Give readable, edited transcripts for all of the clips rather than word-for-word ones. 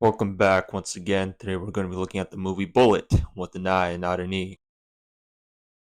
Welcome back once again. Today we're going to be looking at the movie Bullitt with an I and not an E.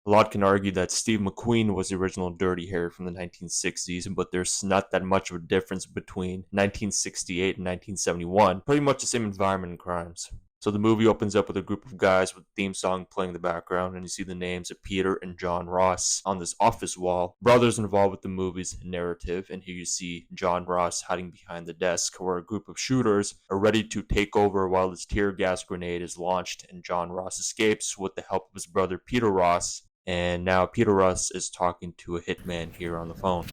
A lot can argue that Steve McQueen was the original Dirty Harry from the 1960s, but there's not that much of a difference between 1968 and 1971. Pretty much the same environment and crimes. So the movie opens up with a group of guys with a theme song playing in the background, and you see the names of Peter and John Ross on this office wall. Brothers involved with the movie's narrative, and here you see John Ross hiding behind the desk, where a group of shooters are ready to take over while this tear gas grenade is launched, and John Ross escapes with the help of his brother Peter Ross. And now Peter Ross is talking to a hitman here on the phone.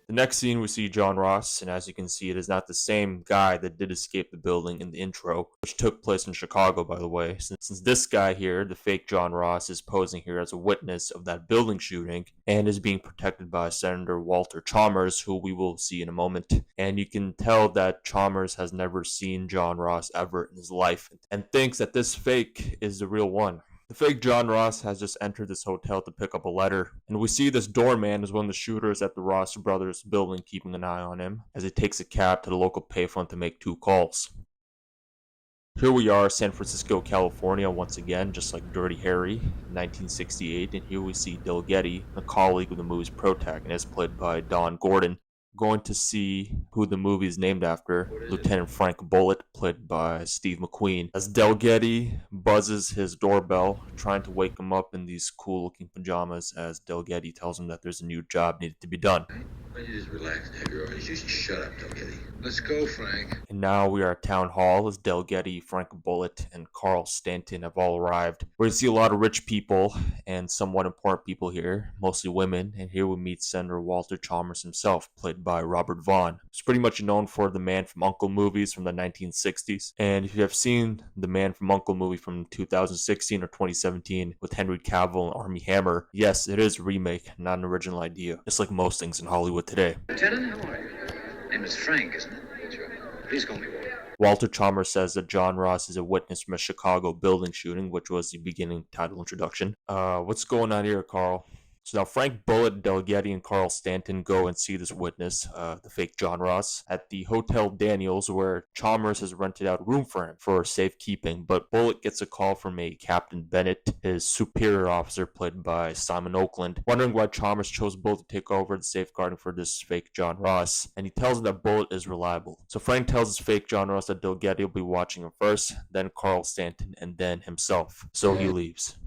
The next scene, we see John Ross, and as you can see, it is not the same guy that did escape the building in the intro, which took place in Chicago, by the way. Since this guy here, the fake John Ross, is posing here as a witness of that building shooting and is being protected by Senator Walter Chalmers, who we will see in a moment. And you can tell that Chalmers has never seen John Ross ever in his life and thinks that this fake is the real one. The fake John Ross has just entered this hotel to pick up a letter, and we see this doorman is one of the shooters at the Ross Brothers building keeping an eye on him as he takes a cab to the local payphone to make 2 calls. Here we are, San Francisco, California, once again, just like Dirty Harry, 1968, and here we see Del Getty, a colleague of the movie's protagonist, played by Don Gordon, going to see who the movie is named after, Lieutenant Frank Bullitt, played by Steve McQueen, as Del Getty buzzes his doorbell, trying to wake him up in these cool-looking pajamas, as Del Getty tells him that there's a new job needed to be done. Why don't you just relax and have your orders? Just shut up, Del Getty. Let's go, Frank. And now we are at Town Hall as Del Getty, Frank Bullitt, and Carl Stanton have all arrived. We see a lot of rich people and somewhat important people here, mostly women, and here we meet Senator Walter Chalmers himself, played by Robert Vaughn. He's pretty much known for the Man from U.N.C.L.E. movies from the 1960s, and if you have seen the Man from U.N.C.L.E. movie from 2016 or 2017 with Henry Cavill and Armie Hammer, yes, it is a remake, not an original idea, just like most things in Hollywood today. Lieutenant, how are you? Name is Frank, isn't it? Sure. Please call me Walter. Walter Chalmers says that John Ross is a witness from a Chicago building shooting, which was the beginning title introduction. What's going on here, Carl? So now Frank Bullitt, Del Getty, and Carl Stanton go and see this witness, the fake John Ross, at the Hotel Daniels, where Chalmers has rented out a room for him for safekeeping. But Bullitt gets a call from a Captain Bennett, his superior officer, played by Simon Oakland, wondering why Chalmers chose Bullitt to take over the safeguarding for this fake John Ross. And he tells him that Bullitt is reliable. So Frank tells his fake John Ross that Del Getty will be watching him first, then Carl Stanton, and then himself. So he leaves.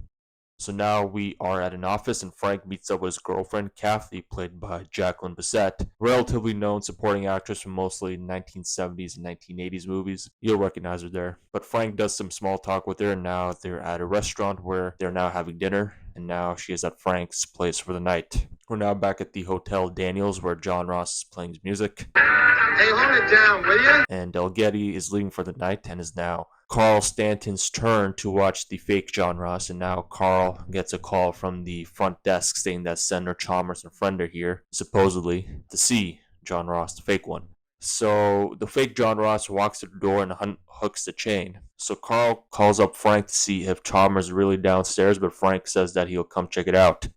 So now we are at an office, and Frank meets up with his girlfriend, Kathy, played by Jacqueline Bisset, relatively known supporting actress from mostly 1970s and 1980s movies. You'll recognize her there. But Frank does some small talk with her, and now they're at a restaurant where they're now having dinner, and now she is at Frank's place for the night. We're now back at the Hotel Daniels, where John Ross is playing his music. Hey, hold it down, will you? And Del Getty is leaving for the night, and is now Carl Stanton's turn to watch the fake John Ross, and now Carl gets a call from the front desk saying that Senator Chalmers and friend are here, supposedly, to see John Ross, the fake one. So the fake John Ross walks to the door and hooks the chain. So Carl calls up Frank to see if Chalmers is really downstairs, but Frank says that he'll come check it out.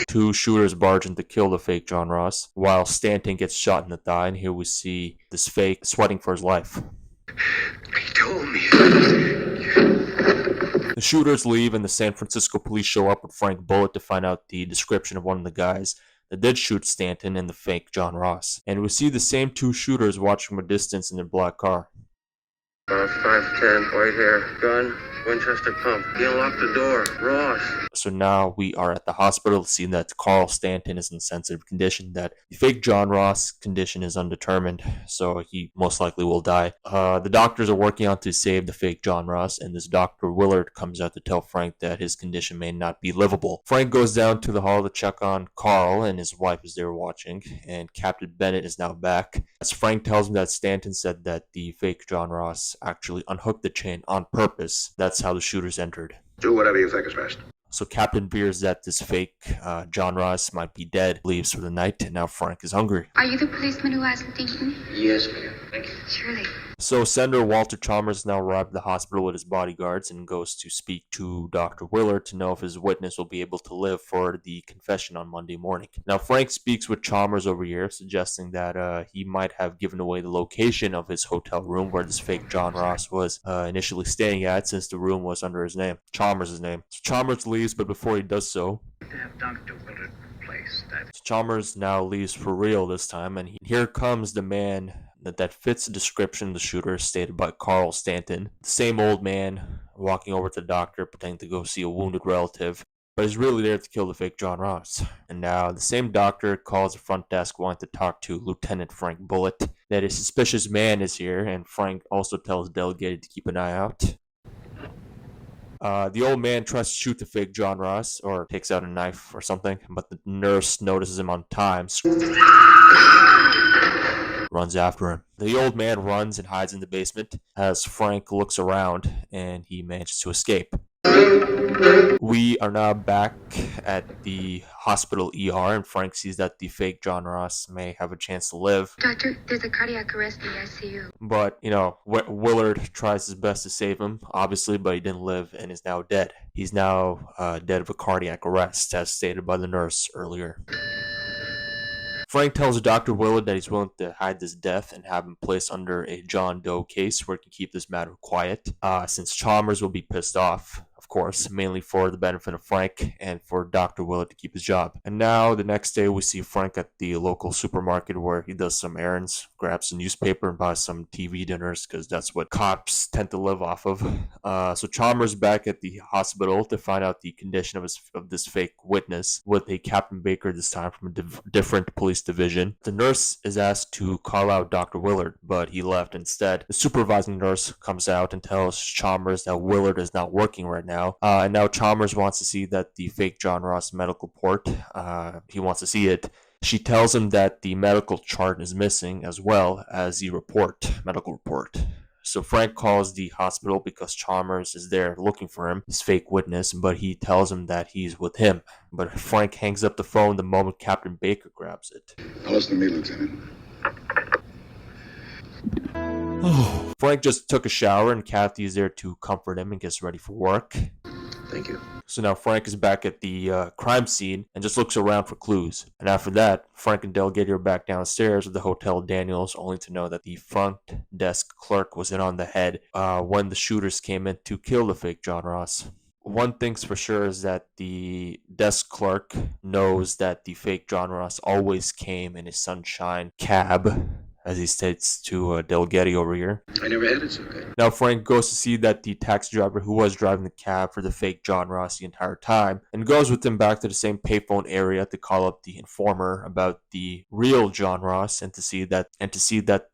2 shooters barge in to kill the fake John Ross, while Stanton gets shot in the thigh, and here we see this fake sweating for his life. He told me. The shooters leave, and the San Francisco police show up with Frank Bullitt to find out the description of one of the guys that did shoot Stanton and the fake John Ross. And we see the same 2 shooters watching from a distance in their black car. 510, white hair, gun, Winchester pump. He unlocked the door. Ross. So now we are at the hospital, seeing that Carl Stanton is in sensitive condition, that the fake John Ross condition is undetermined, so he most likely will die. The doctors are working on to save the fake John Ross, and this Dr. Willard comes out to tell Frank that his condition may not be livable. Frank goes down to the hall to check on Carl, and his wife is there watching, and Captain Bennett is now back, as Frank tells him that Stanton said that the fake John Ross actually unhooked the chain on purpose. That's how the shooters entered. Do whatever you think is best. So Captain fears that this fake John Ross might be dead, leaves for the night, and now Frank is hungry. Are you the policeman who hasn't eaten? Yes, ma'am. Thank you. Surely. So Senator Walter Chalmers now arrived at the hospital with his bodyguards and goes to speak to Dr. Willard to know if his witness will be able to live for the confession on Monday morning. Now Frank speaks with Chalmers over here, suggesting that he might have given away the location of his hotel room where this fake John Ross was initially staying at, since the room was under his name, Chalmers' name. So Chalmers leaves, but before he does so, To have Dr. Willard replace that. so Chalmers now leaves for real this time, and here comes the man that fits the description of the shooter stated by Carl Stanton. The same old man walking over to the doctor, pretending to go see a wounded relative, but he's really there to kill the fake John Ross. And now the same doctor calls the front desk wanting to talk to Lieutenant Frank Bullitt, that a suspicious man is here, and Frank also tells Delegated to keep an eye out. The old man tries to shoot the fake John Ross, or takes out a knife or something, but the nurse notices him on time, runs after him. The old man runs and hides in the basement as Frank looks around and he manages to escape. We are now back at the hospital ER, and Frank sees that the fake John Ross may have a chance to live. Doctor, there's a cardiac arrest in the ICU. But, Willard tries his best to save him, obviously, but he didn't live and is now dead. He's now dead of a cardiac arrest, as stated by the nurse earlier. Frank tells Dr. Willard that he's willing to hide this death and have him placed under a John Doe case where he can keep this matter quiet, since Chalmers will be pissed off, of course, mainly for the benefit of Frank and for Dr. Willard to keep his job. And now, the next day, we see Frank at the local supermarket where he does some errands, grabs a newspaper, and buys some TV dinners, because that's what cops tend to live off of. So Chalmers back at the hospital to find out the condition of this fake witness, with a Captain Baker this time from a different police division. The nurse is asked to call out Dr. Willard, but he left instead. The supervising nurse comes out and tells Chalmers that Willard is not working right now. And now Chalmers wants to see that the fake John Ross medical report. He wants to see it. She tells him that the medical chart is missing, as well as the medical report. So Frank calls the hospital because Chalmers is there looking for him, his fake witness, but he tells him that he's with him. But Frank hangs up the phone the moment Captain Baker grabs it. Now listen to me, Lieutenant. Frank just took a shower, and Kathy is there to comfort him and gets ready for work. Thank you. So now Frank is back at the crime scene and just looks around for clues. And after that, Frank and Delegated are back downstairs at the Hotel Daniels, only to know that the front desk clerk was in on the head when the shooters came in to kill the fake John Ross. One thing's for sure is that the desk clerk knows that the fake John Ross always came in his sunshine cab, as he states to Delgatti over here. I never had it so good. Now Frank goes to see that the taxi driver who was driving the cab for the fake John Ross the entire time, and goes with him back to the same payphone area to call up the informer about the real John Ross, and to see that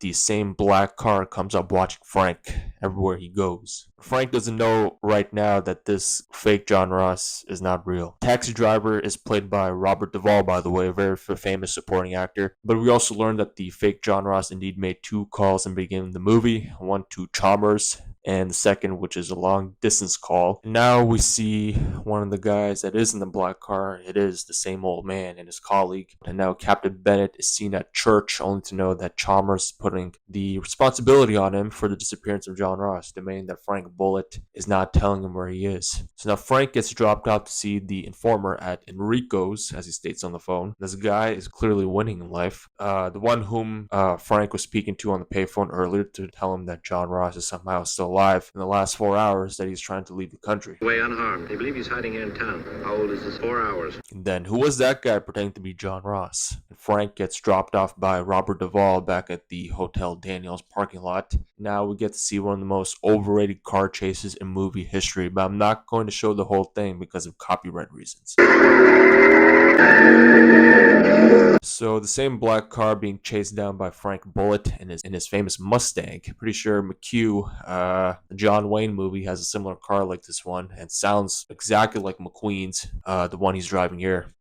the same black car comes up watching Frank everywhere he goes. Frank doesn't know right now that this fake John Ross is not real. Taxi driver is played by Robert Duvall, by the way, a very famous supporting actor. But we also learned that the fake John Ross indeed made 2 calls in the beginning of the movie, one to Chalmers, and the second, which is a long distance call. And now we see one of the guys that is in the black car. It is the same old man and his colleague. And now Captain Bennett is seen at church, only to know that Chalmers is putting the responsibility on him for the disappearance of John Ross, demanding that Frank Bullitt is not telling him where he is. So now Frank gets dropped out to see the informer at Enrico's, as he states on the phone. This guy is clearly winning in life. The one whom Frank was speaking to on the payphone earlier to tell him that John Ross is somehow still alive in the last 4 hours, that he's trying to leave the country. Way unharmed. They believe he's hiding here in town. How old is this? 4 hours. And then, who was that guy pretending to be John Ross? And Frank gets dropped off by Robert Duvall back at the Hotel Daniels parking lot. Now we get to see one of the most overrated car chases in movie history, but I'm not going to show the whole thing because of copyright reasons. So the same black car being chased down by Frank Bullitt in his famous Mustang. Pretty sure McHugh, the John Wayne movie, has a similar car like this one, and sounds exactly like McQueen's, the one he's driving here.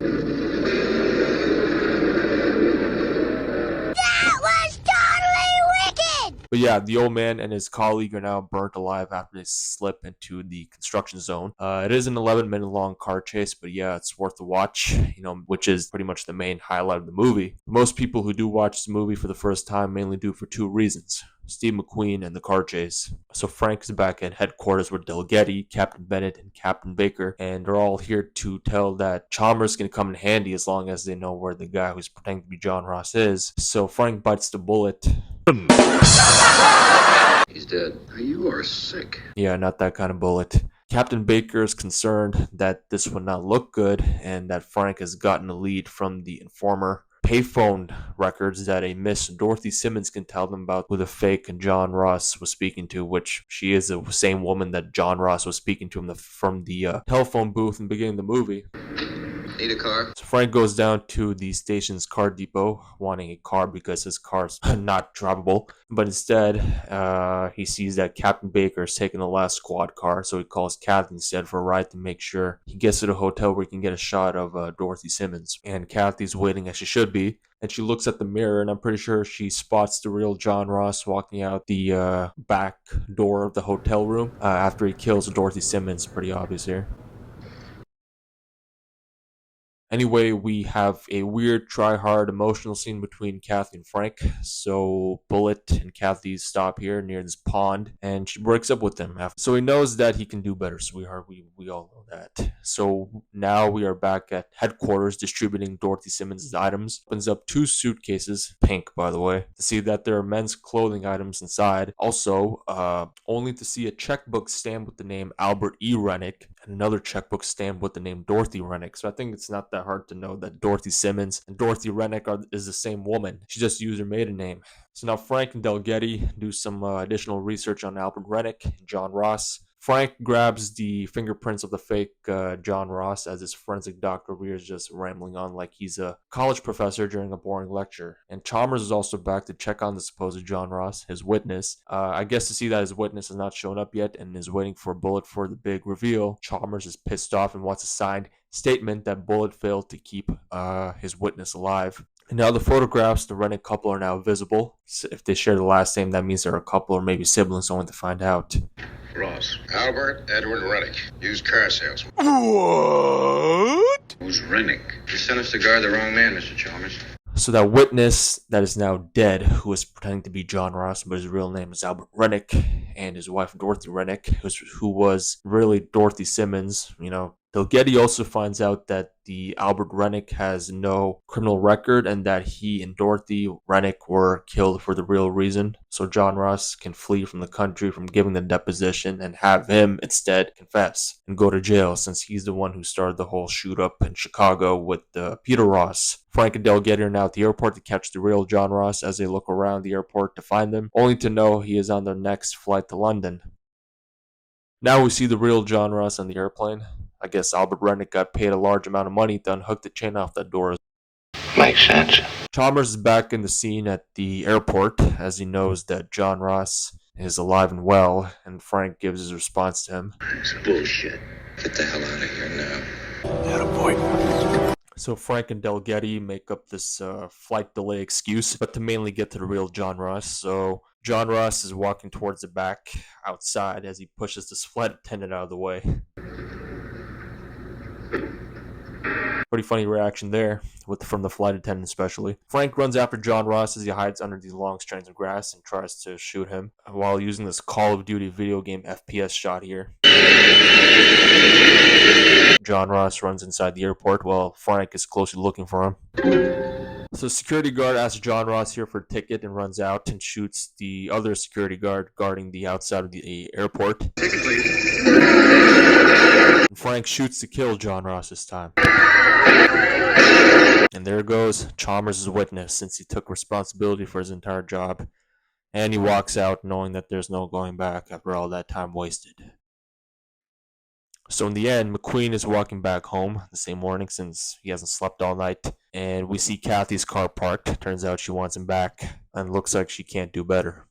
But yeah, the old man and his colleague are now burnt alive after they slip into the construction zone. It is an 11-minute long car chase, but yeah, it's worth the watch, which is pretty much the main highlight of the movie. Most people who do watch this movie for the first time mainly do for 2 reasons. Steve McQueen, and the car chase. So Frank is back at headquarters with Delgetti, Captain Bennett, and Captain Baker, and they're all here to tell that Chalmers can come in handy as long as they know where the guy who's pretending to be John Ross is. So Frank bites the bullet. He's dead. You are sick. Yeah, not that kind of bullet. Captain Baker is concerned that this would not look good and that Frank has gotten a lead from the informer payphone records that a Miss Dorothy Simmons can tell them about who the fake John Ross was speaking to, which she is the same woman that John Ross was speaking to from the telephone booth in the beginning of the movie. Need a car? So Frank goes down to the station's car depot wanting a car because his car's not drivable. But instead, he sees that Captain Baker is taking the last squad car, so he calls Kathy instead for a ride to make sure he gets to the hotel where he can get a shot of Dorothy Simmons. And Kathy's waiting as she should be. And she looks at the mirror, and I'm pretty sure she spots the real John Ross walking out the back door of the hotel room after he kills Dorothy Simmons. Pretty obvious here. Anyway, we have a weird, try-hard, emotional scene between Kathy and Frank. So Bullitt and Kathy stop here near this pond, and she breaks up with him. So he knows that he can do better, sweetheart. We all know that. So now we are back at headquarters distributing Dorothy Simmons' items. Opens up 2 suitcases, pink by the way, to see that there are men's clothing items inside. Also, only to see a checkbook stamped with the name Albert E. Rennick and another checkbook stamped with the name Dorothy Rennick. So I think it's not that hard to know that Dorothy Simmons and Dorothy Rennick is the same woman. She just used her maiden name. So now Frank and Delgetti do some additional research on Albert Rennick and John Ross. Frank grabs the fingerprints of the fake John Ross as his forensic doctor over here is just rambling on like he's a college professor during a boring lecture. And Chalmers is also back to check on the supposed John Ross, his witness. I guess to see that his witness has not shown up yet and is waiting for Bullitt for the big reveal. Chalmers is pissed off and wants a signed statement that Bullitt failed to keep his witness alive. And now the photographs, the Rennick couple are now visible. So if they share the last name, that means they're a couple or maybe siblings, only to find out. Ross. Albert Edward Rennick. Used car salesman. What? Who's Rennick? You sent us to guard the wrong man, Mr. Chalmers. So that witness that is now dead, who was pretending to be John Ross, but his real name is Albert Rennick, and his wife Dorothy Rennick, who was really Dorothy Simmons, Delgetti also finds out that the Albert Rennick has no criminal record and that he and Dorothy Rennick were killed for the real reason. So John Ross can flee from the country from giving the deposition and have him instead confess and go to jail since he's the one who started the whole shoot up in Chicago with Peter Ross. Frank and Delgetti are now at the airport to catch the real John Ross as they look around the airport to find him, only to know he is on their next flight to London. Now we see the real John Ross on the airplane. I guess Albert Rennick got paid a large amount of money to unhook the chain off that door. Makes sense. Chalmers is back in the scene at the airport as he knows that John Ross is alive and well, and Frank gives his response to him. It's bullshit. Get the hell out of here now. Attaboy. So Frank and Delgetti make up this flight delay excuse, but to mainly get to the real John Ross. So John Ross is walking towards the back outside as he pushes this flight attendant out of the way. Pretty funny reaction there, from the flight attendant especially. Frank runs after John Ross as he hides under these long strands of grass and tries to shoot him while using this Call of Duty video game FPS shot here. John Ross runs inside the airport while Frank is closely looking for him. So security guard asks John Ross here for a ticket and runs out and shoots the other security guard guarding the outside of the airport. Ticket, please. And Frank shoots to kill John Ross this time. And there goes Chalmers' witness since he took responsibility for his entire job. And he walks out knowing that there's no going back after all that time wasted. So in the end, McQueen is walking back home the same morning since he hasn't slept all night. And we see Kathy's car parked. Turns out she wants him back. And looks like she can't do better.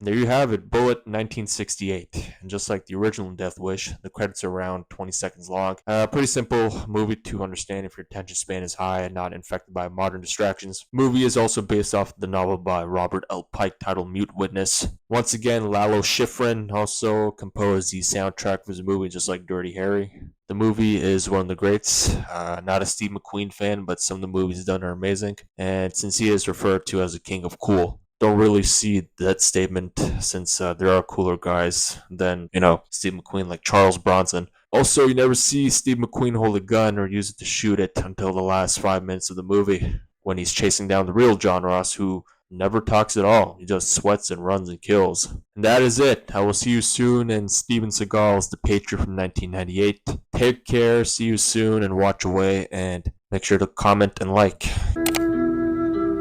There you have it, Bullitt 1968. And just like the original Death Wish, the credits are around 20 seconds long. Pretty simple movie to understand if your attention span is high and not infected by modern distractions. Movie is also based off the novel by Robert L. Pike titled Mute Witness. Once again, Lalo Schifrin also composed the soundtrack for the movie, just like Dirty Harry. The movie is one of the greats. Not a Steve McQueen fan, but some of the movies done are amazing. And since he is referred to as the king of cool, don't really see that statement since there are cooler guys than, Steve McQueen, like Charles Bronson. Also, you never see Steve McQueen hold a gun or use it to shoot it until the last 5 minutes of the movie when he's chasing down the real John Ross, who never talks at all. He just sweats and runs and kills. And that is it. I will see you soon. And Steven Seagal's The Patriot from 1998. Take care. See you soon and watch away. And make sure to comment and like.